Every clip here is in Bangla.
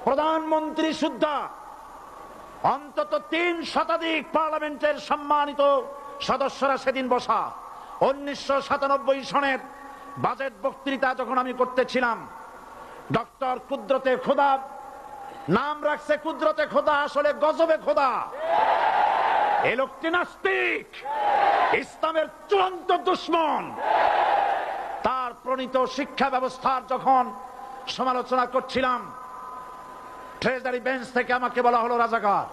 প্রধানমন্ত্রী সুদ্ধা অন্তত ৩ শতাধিক পার্লামেন্টের সম্মানিত সদস্যরা সেদিন বসা। ১৯৯৭ সনের বাজেট বক্তৃতা যখন আমি করতেছিলাম, ডক্টর কুদরতে খোদা, নাম রাখছে কুদরতে খোদা, আসলে গজবে খোদা। এই লোকটি নাস্তিক, ইসলামের চূড়ান্ত দুশমন। তার প্রণীত শিক্ষা ব্যবস্থার যখন সমালোচনা করছিলাম, ট্রেজারি বেঞ্চ থেকে আমাকে বলা হলো রাজাকার।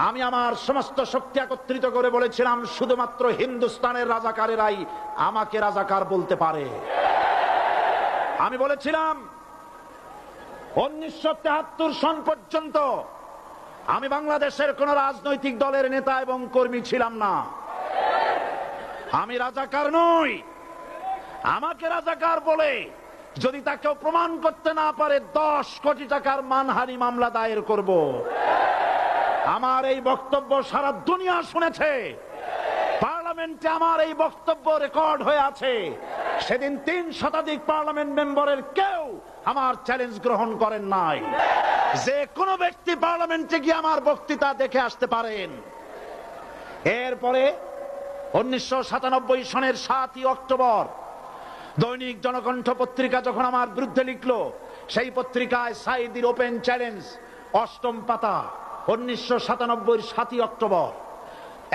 আমি আমার সমস্ত শক্তি একত্রিত করে বলেছিলাম, শুধুমাত্র হিন্দুস্তানের রাজাকারেরাই আমাকে রাজাকার বলতে পারে। আমি বলেছিলাম ১৯৭৩ সন পর্যন্ত আমি বাংলাদেশের কোন রাজনৈতিক দলের নেতা এবং কর্মী ছিলাম না। আমি রাজাকার নই। আমাকে রাজাকার বলে যদি তাকে প্রমাণ করতে না পারে ১০ কোটি টাকার মানহানি মামলা দায়ের করব। আমার এই বক্তব্য সারা দুনিয়া শুনেছে। পার্লামেন্টে আমার এই বক্তব্য রেকর্ড হয়ে আছে। সেদিন ৩ শতাধিক পার্লামেন্ট মেম্বারের কেউ আমার চ্যালেঞ্জ গ্রহণ করেন নাই। যে কোনো ব্যক্তি পার্লামেন্টে গিয়ে আমার বক্তৃতা দেখে আসতে পারেন। এরপরে ১৯৯৭ সনের ৭ই অক্টোবর দৈনিক জনকণ্ঠ পত্রিকা যখন আমার বিরুদ্ধে লিখলো, সেই পত্রিকায় সাঈদীর ওপেন চ্যালেঞ্জ ৮ম পাতা, ১৯৯৭ ৭ই অক্টোবর,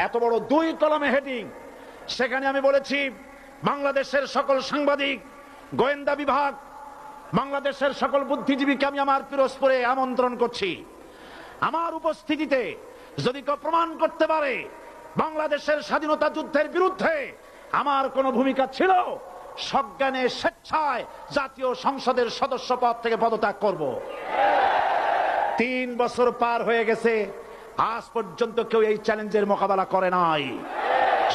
এত বড় ২ কলমে হেডিং। সেখানে আমি বলেছি, বাংলাদেশের সকল সাংবাদিক, গোয়েন্দা বিভাগ, বাংলাদেশের সকল বুদ্ধিজীবীকে আমি আমার পিরোজপুরে আমন্ত্রণ করছি। আমার উপস্থিতিতে যদি কেউ প্রমাণ করতে পারে বাংলাদেশের স্বাধীনতা যুদ্ধের বিরুদ্ধে আমার কোনো ভূমিকা ছিল, সজ্ঞানে স্বেচ্ছায় জাতীয় সংসদের সদস্য পদ থেকে পদত্যাগ করব। ৩ বছর পার হয়ে গেছে, আজ পর্যন্ত কেউ এই চ্যালেঞ্জের মোকাবেলা করে নাই।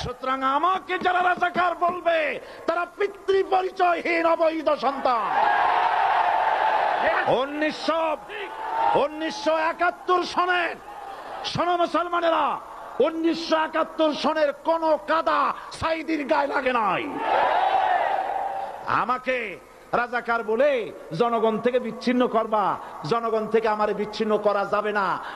সুতরাং আমাকে যারা রাজাকার বলবে তারা পিতৃ পরিচয়হীন অবৈধ সন্তান। ১৯৭১ সনের, শোনো মুসলমানেরা, ১৯৭১ সনের কোন কাদা সাঈদীর গায়ে লাগে নাই। আমাকে রাজাকার বলে জনগণ থেকে বিচ্ছিন্ন করবা, জনগণ থেকে আমারে বিচ্ছিন্ন করা যাবে না।